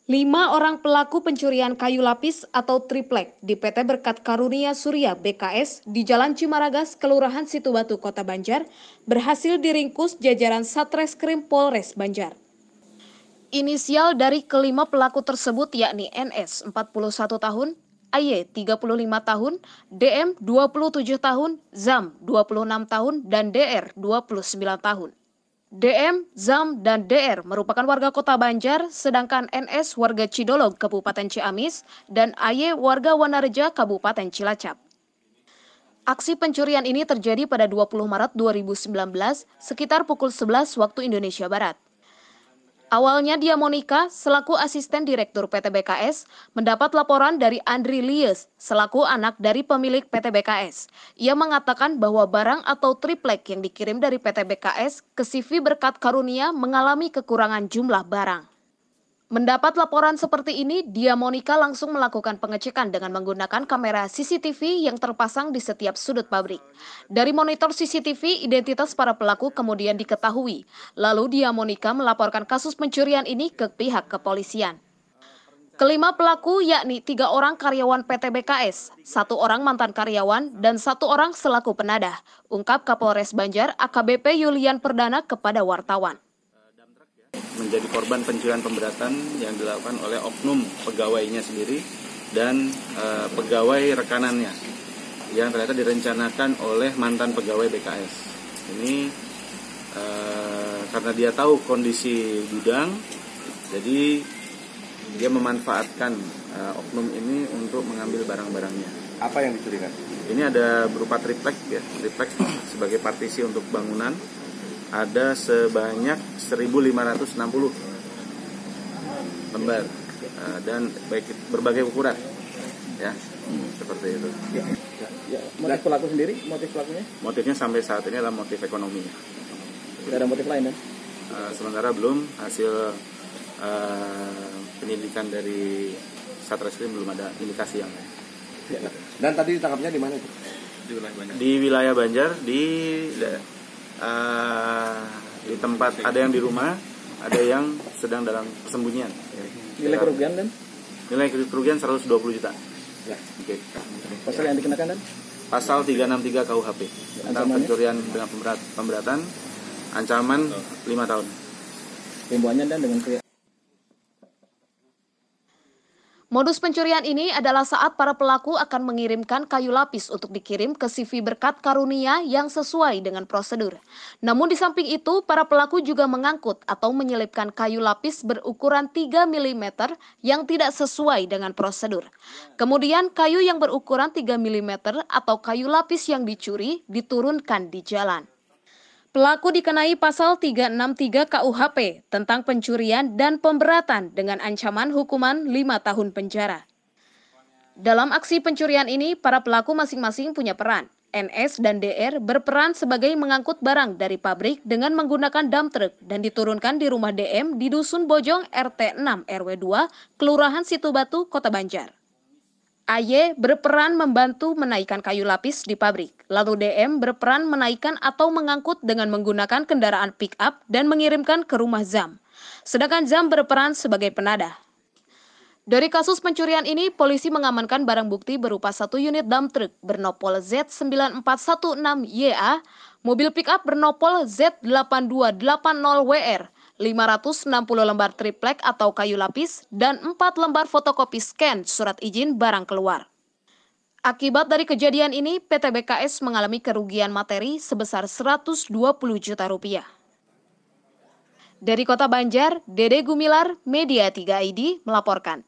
5 orang pelaku pencurian kayu lapis atau triplek di PT Berkat Karunia Surya BKS di Jalan Cimaragas, Kelurahan Situbatu, Kota Banjar, berhasil diringkus jajaran Satreskrim Polres Banjar. Inisial dari kelima pelaku tersebut yakni NS 41 tahun, AY 35 tahun, DM 27 tahun, ZAM 26 tahun, dan DR 29 tahun. DM, ZAM, dan DR merupakan warga Kota Banjar, sedangkan NS warga Cidolog, Kabupaten Ciamis, dan AY warga Wanareja, Kabupaten Cilacap. Aksi pencurian ini terjadi pada 20 Maret 2019, sekitar pukul 11 waktu Indonesia Barat. Awalnya Dia Monika, selaku asisten direktur PT BKS, mendapat laporan dari Andri Lies, selaku anak dari pemilik PT BKS. Ia mengatakan bahwa barang atau triplek yang dikirim dari PT BKS ke CV Berkat Karunia mengalami kekurangan jumlah barang. Mendapat laporan seperti ini, Dia Monika langsung melakukan pengecekan dengan menggunakan kamera CCTV yang terpasang di setiap sudut pabrik. Dari monitor CCTV, identitas para pelaku kemudian diketahui. Lalu Dia Monika melaporkan kasus pencurian ini ke pihak kepolisian. Kelima pelaku yakni 3 orang karyawan PT BKS, 1 orang mantan karyawan, dan 1 orang selaku penadah, ungkap Kapolres Banjar AKBP Yulian Perdana kepada wartawan. Menjadi korban pencurian pemberatan yang dilakukan oleh oknum pegawainya sendiri dan pegawai rekanannya yang ternyata direncanakan oleh mantan pegawai BKS. Ini karena dia tahu kondisi gudang, jadi dia memanfaatkan oknum ini untuk mengambil barang-barangnya. Apa yang dicurikan? Ini ada berupa triplek ya, triplek sebagai partisi untuk bangunan. Ada sebanyak 1.560 lembar dan berbagai ukuran, ya seperti itu. Ya, motif pelaku sendiri, motif pelakunya? Motifnya sampai saat ini adalah motif ekonomi. Tidak ada motif lain, kan? Sementara belum hasil penyelidikan dari Satreskrim belum ada indikasi yang lain. Ya. Dan tadi ditangkapnya di mana itu? Di wilayah Banjar, di tempat ada yang di rumah, ada yang sedang dalam persembunyian. Nilai kerugian dan? Nilai kerugian 120 juta. Ya. Oke. Pasal yang dikenakan dan? Pasal 363 KUHP tentang pencurian dengan pemberatan, ancaman 5 tahun. Himbauannya dan dengan Modus pencurian ini adalah saat para pelaku akan mengirimkan kayu lapis untuk dikirim ke CV Berkat Karunia yang sesuai dengan prosedur. Namun di samping itu, para pelaku juga mengangkut atau menyelipkan kayu lapis berukuran 3 mm yang tidak sesuai dengan prosedur. Kemudian kayu yang berukuran 3 mm atau kayu lapis yang dicuri diturunkan di jalan. Pelaku dikenai pasal 363 KUHP tentang pencurian dan pemberatan dengan ancaman hukuman 5 tahun penjara. Dalam aksi pencurian ini, para pelaku masing-masing punya peran. NS dan DR berperan sebagai mengangkut barang dari pabrik dengan menggunakan dump truck dan diturunkan di rumah DM di Dusun Bojong RT 6 RW 2, Kelurahan Situbatu, Kota Banjar. AY berperan membantu menaikkan kayu lapis di pabrik, lalu DM berperan menaikkan atau mengangkut dengan menggunakan kendaraan pick-up dan mengirimkan ke rumah ZAM. Sedangkan ZAM berperan sebagai penadah. Dari kasus pencurian ini, polisi mengamankan barang bukti berupa 1 unit dump truck bernopol Z9416YA, mobil pick-up bernopol Z8280WR, 560 lembar triplek atau kayu lapis, dan 4 lembar fotokopi scan surat izin barang keluar. Akibat dari kejadian ini, PT BKS mengalami kerugian materi sebesar 120 juta rupiah. Dari Kota Banjar, Dede Gumilar, Media 3 ID melaporkan.